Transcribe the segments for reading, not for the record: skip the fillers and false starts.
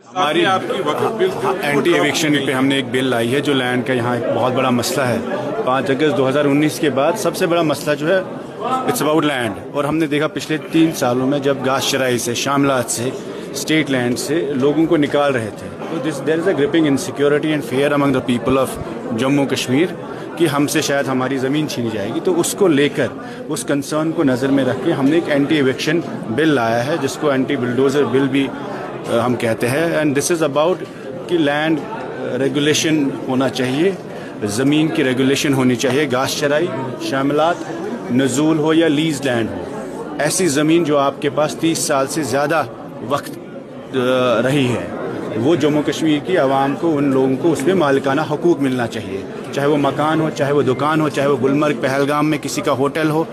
ہماری anti eviction پہ ہم نے ایک بل لائی ہے جو لینڈ کا یہاں ایک بہت بڑا مسئلہ ہے. 5 اگست 2019 کے بعد سب سے بڑا مسئلہ جو ہے اٹس اباؤٹ لینڈ. اور ہم نے دیکھا پچھلے 3 سالوں میں جب گھاس چرائی سے، شاملات سے، اسٹیٹ لینڈ سے لوگوں کو نکال رہے تھے، تو there is a gripping insecurity and fear among the people of Jammu Kashmir کہ ہم سے شاید ہماری زمین چھینی جائے گی. تو اس کو لے کر، اس کنسرن کو نظر میں رکھ کے ہم نے ایک اینٹی ایوکشن بل لایا ہے جس کو اینٹی بلڈوزر بل بھی ہم کہتے ہیں. اینڈ دس از اباؤٹ کہ لینڈ ریگولیشن ہونا چاہیے، زمین کی ریگولیشن ہونی چاہیے. گھاس چرائی، شاملات، نزول ہو یا لیز لینڈ ہو، ایسی زمین جو آپ کے پاس 30 سال سے زیادہ وقت رہی ہے، وہ جموں کشمیر کی عوام کو، ان لوگوں کو اس پہ مالکانہ حقوق ملنا چاہیے. چاہے وہ مکان ہو، چاہے وہ دکان ہو، چاہے وہ گلمرگ پہلگام میں کسی کا ہوٹل ہو،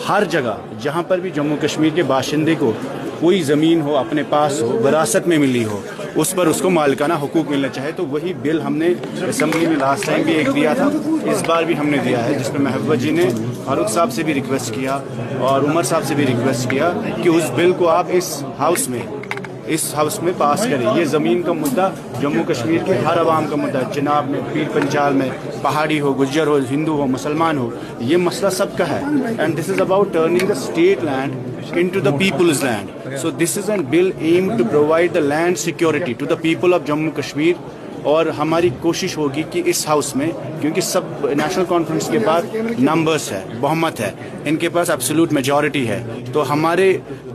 ہر جگہ جہاں پر بھی جموں کشمیر کے باشندے کو کوئی زمین ہو، اپنے پاس ہو، وراثت میں ملی ہو، اس پر اس کو مالکانہ حقوق ملنا چاہے. تو وہی بل ہم نے اسمبلی میں لاسٹ ٹائم بھی ایک دیا تھا، اس بار بھی ہم نے دیا ہے، جس میں محبوبہ جی نے فاروق صاحب سے بھی ریکویسٹ کیا اور عمر صاحب سے بھی ریکویسٹ کیا کہ اس بل کو آپ اس ہاؤس میں پاس کریں. یہ زمین کا مدعا جموں کشمیر کے ہر عوام کا مدعا ہے. چناب میں، پیر پنچال میں، پہاڑی ہو، گجر ہو، ہندو ہو، مسلمان ہو، یہ مسئلہ سب کا ہے. And this is about turning the state land into the people's land. So this is a bill aimed to provide the land security to the people of Jammu Kashmir. اور ہماری کوشش ہوگی کہ اس ہاؤس میں، کیونکہ سب نیشنل کانفرنس کے بعد numbers ہے، بہمت ہے، ان کے پاس ایبسولوٹ میجورٹی ہے، تو ہمارے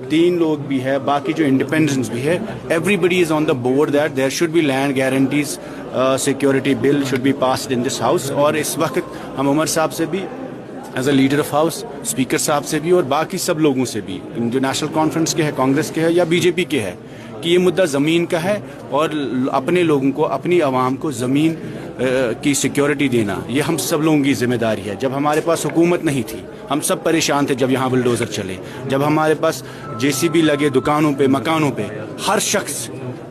3 لوگ بھی ہے، باقی جو انڈیپینڈنس بھی ہے، everybody is on the board that there should be land guarantees security bill should be passed in this house. اور اس وقت ہم عمر صاحب سے بھی as a leader of house, speaker sahab سے بھی اور باقی سب لوگوں سے بھی، جو نیشنل کانفرنس کے ہے، کانگریس کے ہے یا بی جے پی کے ہے، کہ یہ مدعا زمین کا ہے اور اپنے لوگوں کو، اپنی عوام کو زمین کی سیکیورٹی دینا یہ ہم سب لوگوں کی ذمہ داری ہے. جب ہمارے پاس حکومت نہیں تھی، ہم سب پریشان تھے جب یہاں بلڈوزر چلے، جب ہمارے پاس JCB لگے دکانوں پہ، مکانوں پہ، ہر شخص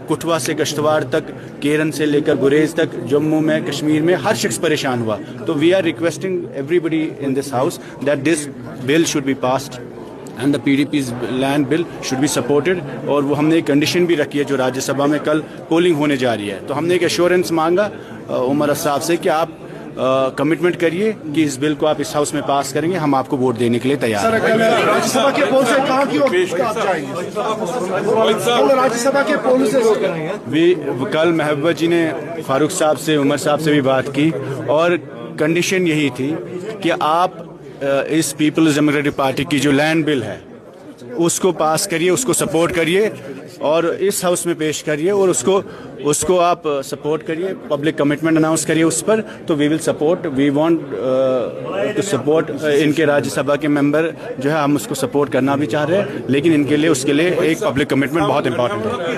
کٹھوا سے کشتواڑ تک، کیرن سے لے کر گریز تک، جموں میں، کشمیر میں ہر شخص پریشان ہوا. تو we are requesting everybody in this house that this bill should be passed and the PDP's land bill should be supported. اور وہ ہم نے ایک کنڈیشن بھی رکھی ہے جو راجیہ سبھا میں کل پولنگ ہونے جا رہی ہے. تو ہم نے ایک ایشورنس مانگا عمر صاحب سے کہ آپ کمٹمنٹ کریے کہ اس بل کو آپ اس ہاؤس میں پاس کریں گے، ہم آپ کو ووٹ دینے کے لیے تیار ہیں. کل محبوبہ جی نے فاروق صاحب سے، عمر صاحب سے بھی بات کی اور کنڈیشن یہی تھی کہ آپ اس پیپلز ڈیموکریٹک پارٹی کی جو لینڈ بل ہے اس کو پاس کریے، اس کو سپورٹ کریے اور اس ہاؤس میں پیش کریے اور اس کو آپ سپورٹ کریے، پبلک کمٹمنٹ اناؤنس کریے اس پر. تو we will support, we want to support. ان کے راجیہ سبھا کے ممبر جو ہے، ہم اس کو سپورٹ کرنا بھی چاہ رہے ہیں، لیکن ان کے لیے، اس کے لیے ایک پبلک کمٹمنٹ بہت امپورٹنٹ ہے.